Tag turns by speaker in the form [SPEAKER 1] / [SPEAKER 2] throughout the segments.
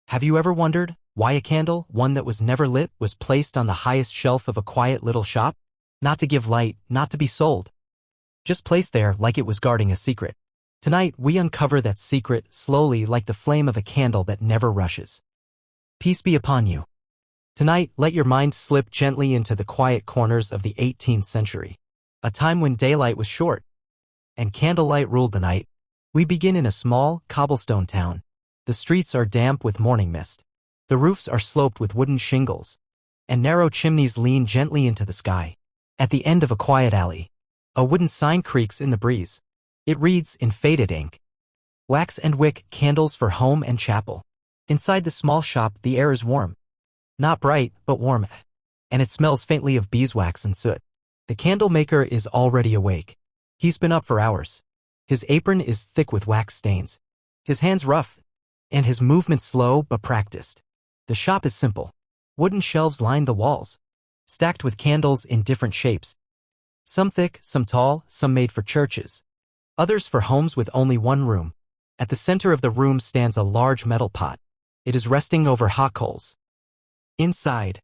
[SPEAKER 1] Have you ever wondered why a candle, one that was never lit, was placed on the highest shelf of a quiet little shop? Not to give light, not to be sold. Just placed there like it was guarding a secret. Tonight, we uncover that secret slowly like the flame of a candle that never rushes. Peace be upon you. Tonight, let your mind slip gently into the quiet corners of the 18th century, a time when daylight was short and candlelight ruled the night. We begin in a small, cobblestone town. The streets are damp with morning mist. The roofs are sloped with wooden shingles, and narrow chimneys lean gently into the sky. At the end of a quiet alley, a wooden sign creaks in the breeze. It reads in faded ink, "Wax and wick candles for home and chapel." Inside the small shop, the air is warm. Not bright, but warm, and it smells faintly of beeswax and soot. The candle maker is already awake. He's been up for hours. His apron is thick with wax stains, his hands rough, and his movements slow but practiced. The shop is simple. Wooden shelves line the walls, stacked with candles in different shapes. Some thick, some tall, some made for churches, others for homes with only one room. At the center of the room stands a large metal pot. It is resting over hot coals. Inside,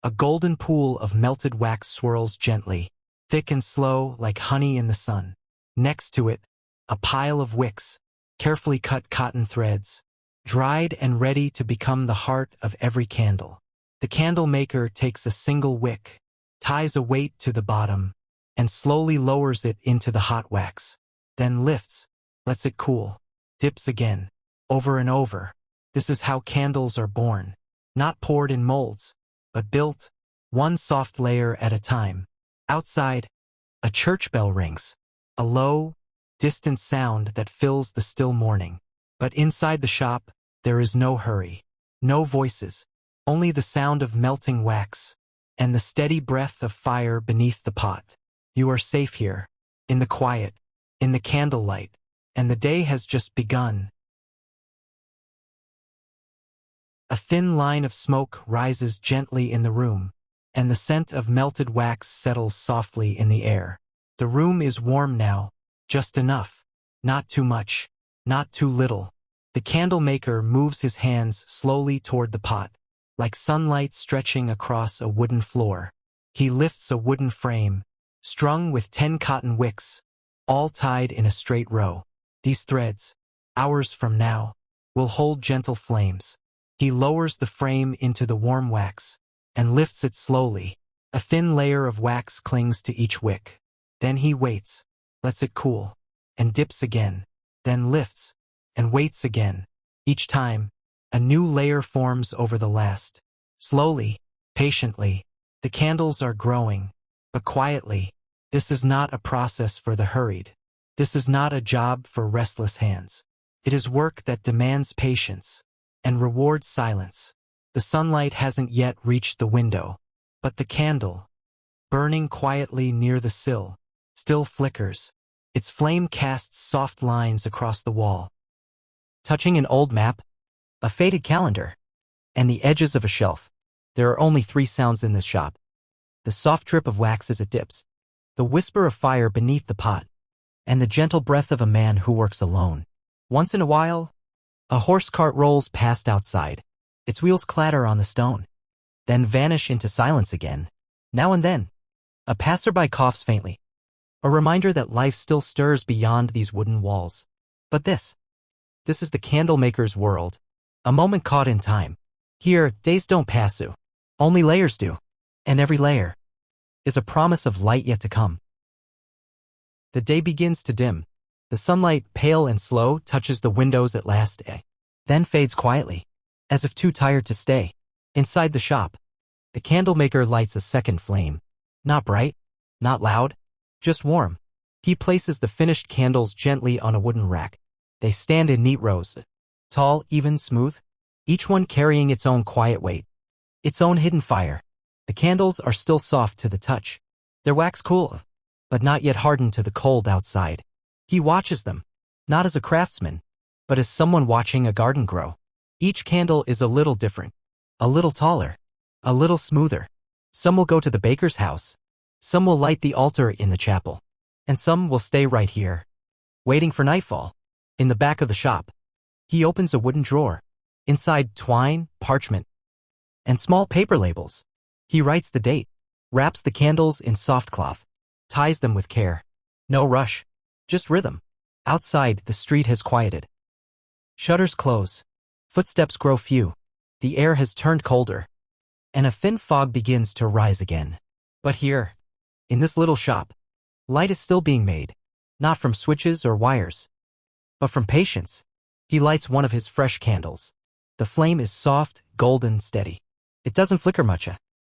[SPEAKER 1] a golden pool of melted wax swirls gently, thick and slow like honey in the sun. Next to it, a pile of wicks, carefully cut cotton threads, dried and ready to become the heart of every candle. The candle maker takes a single wick, ties a weight to the bottom, and slowly lowers it into the hot wax. Then lifts, lets it cool, dips again, over and over. This is how candles are born, not poured in molds, but built, one soft layer at a time. Outside, a church bell rings, a low, distant sound that fills the still morning. But inside the shop, there is no hurry, no voices, only the sound of melting wax and the steady breath of fire beneath the pot. You are safe here, in the quiet, in the candlelight, and the day has just begun. A thin line of smoke rises gently in the room, and the scent of melted wax settles softly in the air. The room is warm now, just enough, not too much, not too little. The candle maker moves his hands slowly toward the pot, like sunlight stretching across a wooden floor. He lifts a wooden frame, strung with 10 cotton wicks, all tied in a straight row. These threads, hours from now, will hold gentle flames. He lowers the frame into the warm wax and lifts it slowly. A thin layer of wax clings to each wick. Then he waits, lets it cool, and dips again, then lifts and waits again. Each time, a new layer forms over the last. Slowly, patiently, the candles are growing, but quietly. This is not a process for the hurried. This is not a job for restless hands. It is work that demands patience and rewards silence. The sunlight hasn't yet reached the window, but the candle, burning quietly near the sill, still flickers. Its flame casts soft lines across the wall, touching an old map, a faded calendar, and the edges of a shelf. There are only 3 sounds in this shop: the soft drip of wax as it dips, the whisper of fire beneath the pot, and the gentle breath of a man who works alone. Once in a while, a horse cart rolls past outside. Its wheels clatter on the stone, then vanish into silence again. Now and then, a passerby coughs faintly, a reminder that life still stirs beyond these wooden walls. But this is the candle maker's world, a moment caught in time. Here, days don't pass you, only layers do, and every layer is a promise of light yet to come. The day begins to dim. The sunlight, pale and slow, touches the windows at last, then fades quietly, as if too tired to stay. Inside the shop, the candle maker lights a second flame. Not bright, not loud, just warm. He places the finished candles gently on a wooden rack. They stand in neat rows, tall, even, smooth, each one carrying its own quiet weight, its own hidden fire. The candles are still soft to the touch. Their wax cool, but not yet hardened to the cold outside. He watches them, not as a craftsman, but as someone watching a garden grow. Each candle is a little different, a little taller, a little smoother. Some will go to the baker's house, some will light the altar in the chapel, and some will stay right here, waiting for nightfall. In the back of the shop, he opens a wooden drawer. Inside twine, parchment, and small paper labels. He writes the date, wraps the candles in soft cloth, ties them with care. No rush, just rhythm. Outside, the street has quieted. Shutters close. Footsteps grow few. The air has turned colder, and a thin fog begins to rise again. But here, in this little shop, light is still being made, not from switches or wires, but from patience. He lights one of his fresh candles. The flame is soft, golden, steady. It doesn't flicker much,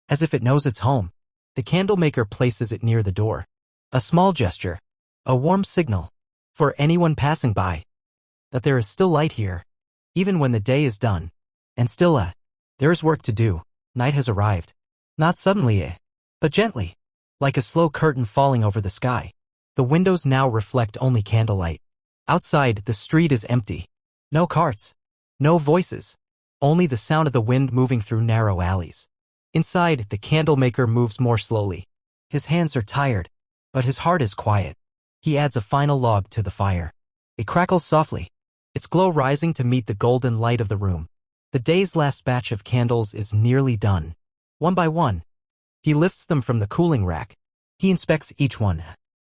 [SPEAKER 1] as if it knows it's home. The candle maker places it near the door. A small gesture, a warm signal, for anyone passing by, that there is still light here, even when the day is done. And still, there is work to do. Night has arrived. Not suddenly, but gently, like a slow curtain falling over the sky. The windows now reflect only candlelight. Outside, the street is empty. No carts, no voices, only the sound of the wind moving through narrow alleys. Inside, the candle maker moves more slowly. His hands are tired, but his heart is quiet. He adds a final log to the fire. It crackles softly, its glow rising to meet the golden light of the room. The day's last batch of candles is nearly done. One by one, he lifts them from the cooling rack. He inspects each one,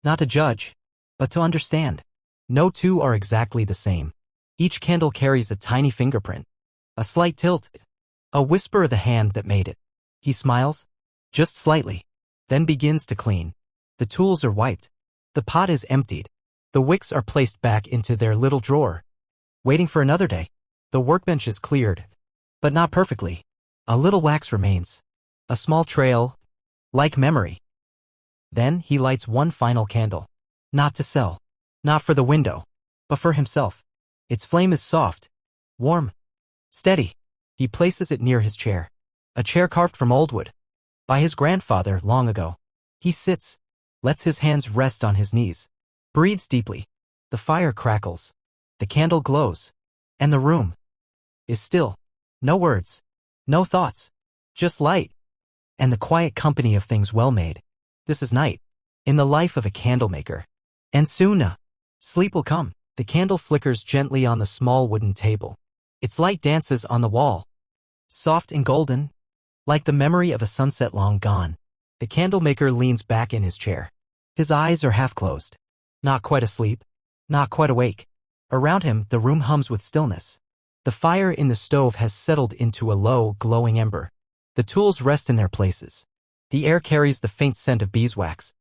[SPEAKER 1] not to judge, but to understand. No two are exactly the same. Each candle carries a tiny fingerprint, a slight tilt, a whisper of the hand that made it. He smiles, just slightly, then begins to clean. The tools are wiped. The pot is emptied. The wicks are placed back into their little drawer, waiting for another day. The workbench is cleared, but not perfectly. A little wax remains, a small trail, like memory. Then he lights one final candle, not to sell, not for the window, but for himself. Its flame is soft, warm, steady. He places it near his chair, a chair carved from old wood, by his grandfather long ago. He sits, lets his hands rest on his knees, breathes deeply. The fire crackles, the candle glows, and the room is still. No words, no thoughts, just light, and the quiet company of things well made. This is night, in the life of a candle maker. And soon, sleep will come. The candle flickers gently on the small wooden table. Its light dances on the wall, soft and golden, like the memory of a sunset long gone. The candle maker leans back in his chair. His eyes are half closed, not quite asleep, not quite awake. Around him, the room hums with stillness. The fire in the stove has settled into a low, glowing ember. The tools rest in their places. The air carries the faint scent of beeswax.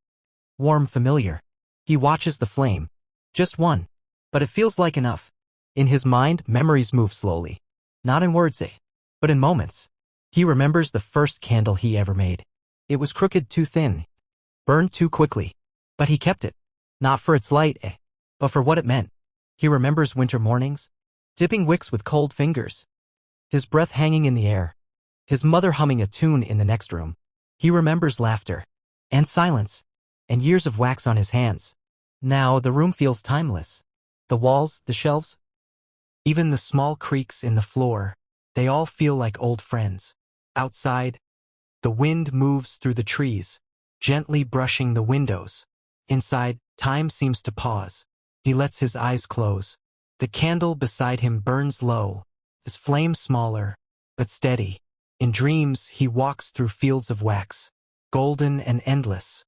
[SPEAKER 1] Warm, familiar. He watches the flame. Just one. But it feels like enough. In his mind, memories move slowly. Not in words, but in moments. He remembers the first candle he ever made. It was crooked, too thin, burned too quickly. But he kept it. Not for its light, but for what it meant. He remembers winter mornings, dipping wicks with cold fingers, his breath hanging in the air, his mother humming a tune in the next room. He remembers laughter, and silence, and years of wax on his hands. Now the room feels timeless. The walls, the shelves, even the small creaks in the floor, they all feel like old friends. Outside, the wind moves through the trees, gently brushing the windows. Inside, time seems to pause. He lets his eyes close. The candle beside him burns low, his flame smaller, but steady. In dreams, he walks through fields of wax, golden and endless.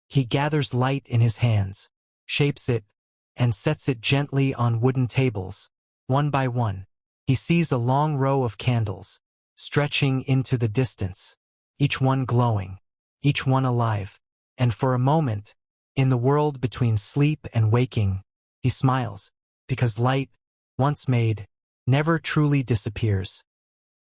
[SPEAKER 1] He gathers light in his hands, shapes it, and sets it gently on wooden tables. One by one, he sees a long row of candles, stretching into the distance, each one glowing, each one alive. And for a moment, in the world between sleep and waking, he smiles, because light, once made, never truly disappears.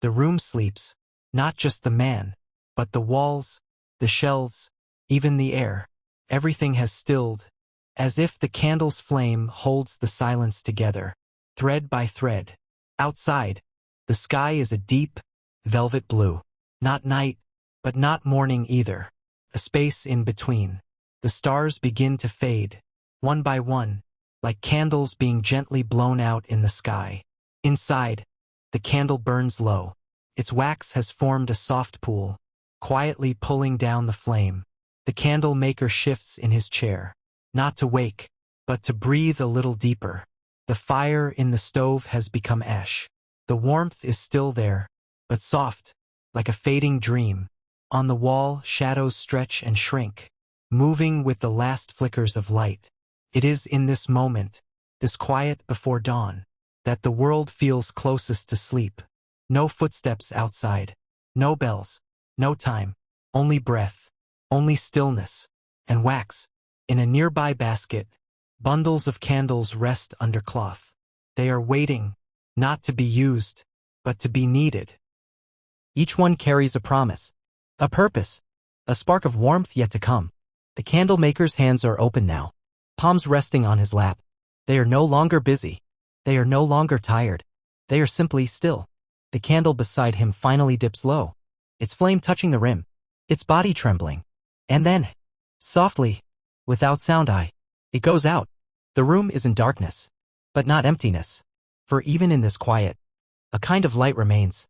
[SPEAKER 1] The room sleeps, not just the man, but the walls, the shelves, even the air. Everything has stilled, as if the candle's flame holds the silence together, thread by thread. Outside, the sky is a deep, velvet blue. Not night, but not morning either. A space in between. The stars begin to fade, one by one, like candles being gently blown out in the sky. Inside, the candle burns low. Its wax has formed a soft pool, quietly pulling down the flame. The candle maker shifts in his chair, not to wake, but to breathe a little deeper. The fire in the stove has become ash, The warmth is still there, but soft, like a fading dream. On the wall, shadows stretch and shrink, moving with the last flickers of light. It is in this moment, this quiet before dawn, that the world feels closest to sleep. No footsteps outside, no bells, no time, only breath, only stillness, and wax. In a nearby basket, bundles of candles rest under cloth. They are waiting, not to be used, but to be needed. Each one carries a promise, a purpose, a spark of warmth yet to come. The candle maker's hands are open now, palms resting on his lap. They are no longer busy. They are no longer tired. They are simply still. The candle beside him finally dips low, its flame touching the rim, its body trembling. And then, softly, without sound, it goes out. The room is in darkness, but not emptiness, for even in this quiet, a kind of light remains.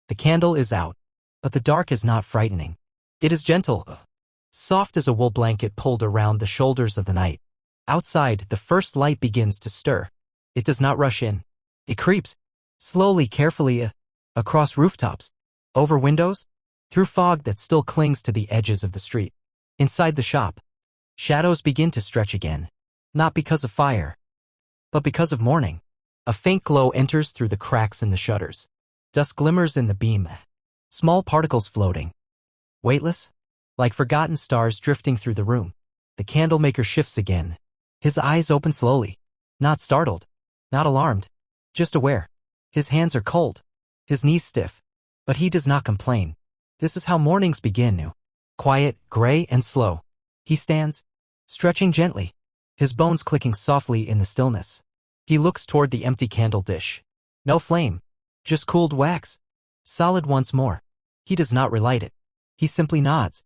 [SPEAKER 1] The candle is out, but the dark is not frightening. It is gentle, soft as a wool blanket pulled around the shoulders of the night. Outside, the first light begins to stir. It does not rush in. It creeps, slowly, carefully, across rooftops, over windows, through fog that still clings to the edges of the street. Inside the shop, shadows begin to stretch again, not because of fire, but because of morning. A faint glow enters through the cracks in the shutters. Dust glimmers in the beam, small particles floating, weightless, like forgotten stars drifting through the room. The candlemaker shifts again. His eyes open slowly, not startled, not alarmed, just aware. His hands are cold, his knees stiff, but he does not complain. This is how mornings begin, quiet, gray, and slow. He stands, stretching gently, his bones clicking softly in the stillness. He looks toward the empty candle dish. No flame, just cooled wax, solid once more. He does not relight it. He simply nods,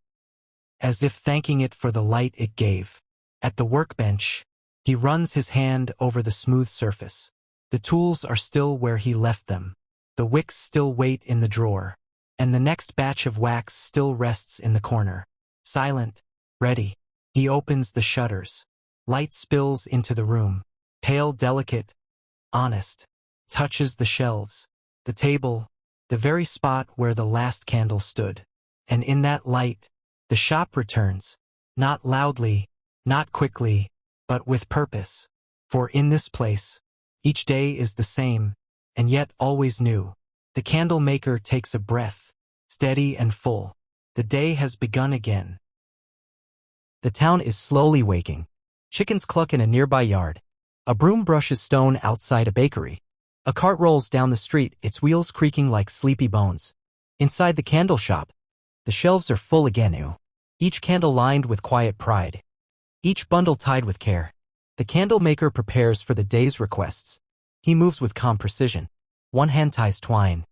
[SPEAKER 1] as if thanking it for the light it gave. At the workbench, he runs his hand over the smooth surface. The tools are still where he left them. The wicks still wait in the drawer, and the next batch of wax still rests in the corner. Silent, ready, he opens the shutters. Light spills into the room, pale, delicate, honest, touches the shelves, the table, the very spot where the last candle stood. And in that light, the shop returns, not loudly, not quickly, but with purpose. For in this place, each day is the same, and yet always new. The candle maker takes a breath, steady and full. The day has begun again. The town is slowly waking. Chickens cluck in a nearby yard. A broom brushes stone outside a bakery. A cart rolls down the street, its wheels creaking like sleepy bones. Inside the candle shop, the shelves are full again, each candle lined with quiet pride, each bundle tied with care. The candle maker prepares for the day's requests. He moves with calm precision. One hand ties twine.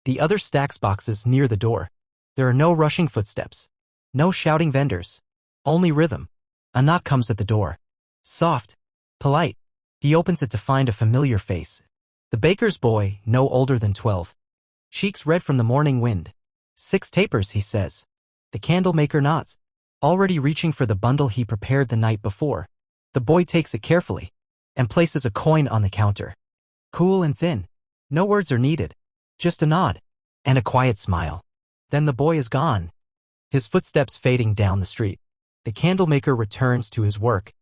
[SPEAKER 1] The other stacks boxes near the door. There are no rushing footsteps, no shouting vendors, only rhythm. A knock comes at the door. Soft, polite. He opens it to find a familiar face. The baker's boy, no older than 12. Cheeks red from the morning wind. 6 tapers, he says. The candle maker nods, already reaching for the bundle he prepared the night before. The boy takes it carefully and places a coin on the counter. Cool and thin. No words are needed. Just a nod and a quiet smile. Then the boy is gone, his footsteps fading down the street. The candlemaker returns to his work.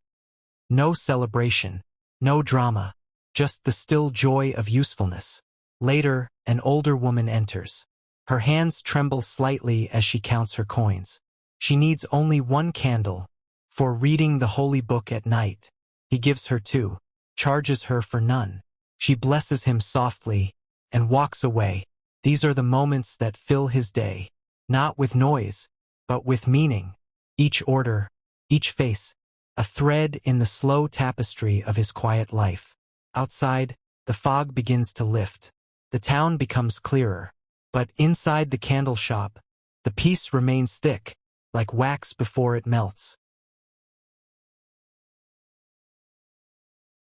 [SPEAKER 1] No celebration, no drama, just the still joy of usefulness. Later, an older woman enters. Her hands tremble slightly as she counts her coins. She needs only 1 candle for reading the holy book at night. He gives her 2, charges her for none. She blesses him softly and walks away. These are the moments that fill his day, not with noise, but with meaning. Each order, each face, a thread in the slow tapestry of his quiet life. Outside, the fog begins to lift. The town becomes clearer. But inside the candle shop, the peace remains thick, like wax before it melts.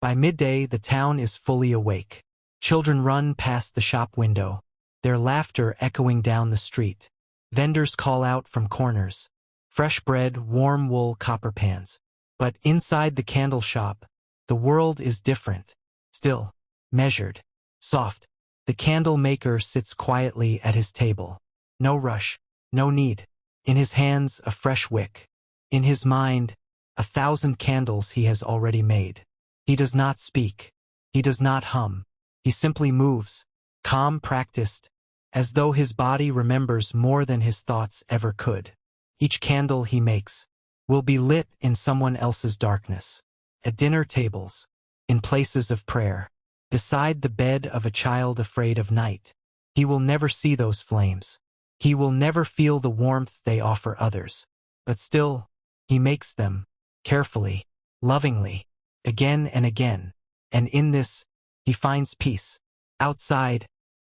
[SPEAKER 1] By midday, the town is fully awake. Children run past the shop window, their laughter echoing down the street. Vendors call out from corners. Fresh bread, warm wool, copper pans. But inside the candle shop, the world is different. Still, measured, soft. The candle maker sits quietly at his table. No rush, no need. In his hands, a fresh wick. In his mind, 1,000 candles he has already made. He does not speak. He does not hum. He simply moves, calm, practiced, as though his body remembers more than his thoughts ever could. Each candle he makes will be lit in someone else's darkness, at dinner tables, in places of prayer, beside the bed of a child afraid of night. He will never see those flames. He will never feel the warmth they offer others. But still, he makes them, carefully, lovingly, again and again. And in this, he finds peace. Outside,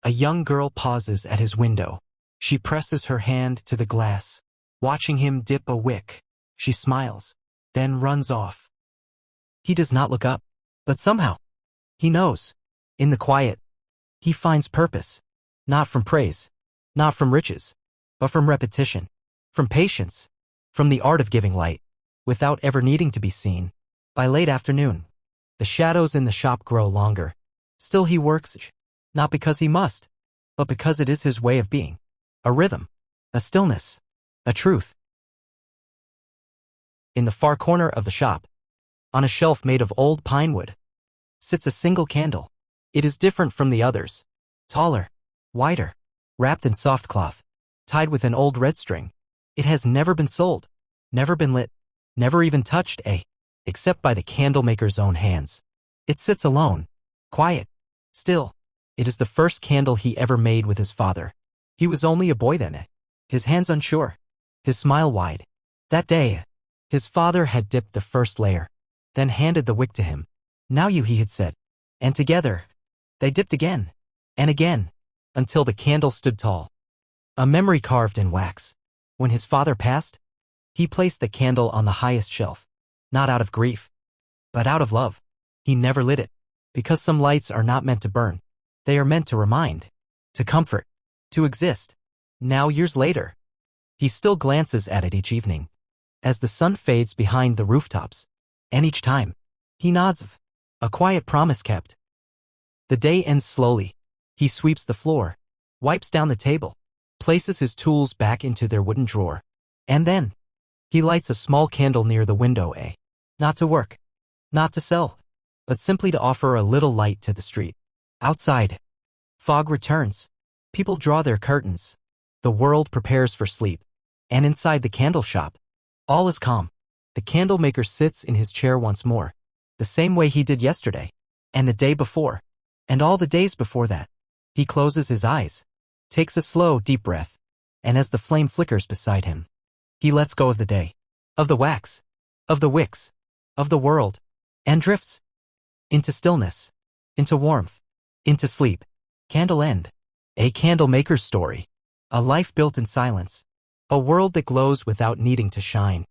[SPEAKER 1] a young girl pauses at his window. She presses her hand to the glass, watching him dip a wick. She smiles, then runs off. He does not look up, but somehow, he knows. In the quiet, he finds purpose, not from praise, not from riches, but from repetition, from patience, from the art of giving light, without ever needing to be seen. By late afternoon, the shadows in the shop grow longer. Still he works, not because he must, but because it is his way of being. A rhythm, a stillness, a truth. In the far corner of the shop, on a shelf made of old pine wood, sits a single candle. It is different from the others, taller, wider, wrapped in soft cloth, tied with an old red string. It has never been sold, never been lit, never even touched, except by the candle maker's own hands. It sits alone, quiet, still. It is the first candle he ever made with his father. He was only a boy then, his hands unsure, his smile wide. That day, his father had dipped the first layer, then handed the wick to him. Now you, he had said. And together, they dipped again, and again, until the candle stood tall. A memory carved in wax. When his father passed, he placed the candle on the highest shelf, not out of grief, but out of love. He never lit it, because some lights are not meant to burn. They are meant to remind, to comfort, to exist. Now, years later, he still glances at it each evening, as the sun fades behind the rooftops, and each time, he nods, a quiet promise kept. The day ends slowly. He sweeps the floor, wipes down the table, places his tools back into their wooden drawer, and then, he lights a small candle near the window, not to work, not to sell, but simply to offer a little light to the street. Outside, fog returns. People draw their curtains. The world prepares for sleep. And inside the candle shop, all is calm. The candle maker sits in his chair once more, the same way he did yesterday, and the day before, and all the days before that. He closes his eyes, takes a slow, deep breath, and as the flame flickers beside him, he lets go of the day, of the wax, of the wicks, of the world, and drifts into stillness, into warmth, into sleep. Candle End. A candle maker's story. A life built in silence. A world that glows without needing to shine.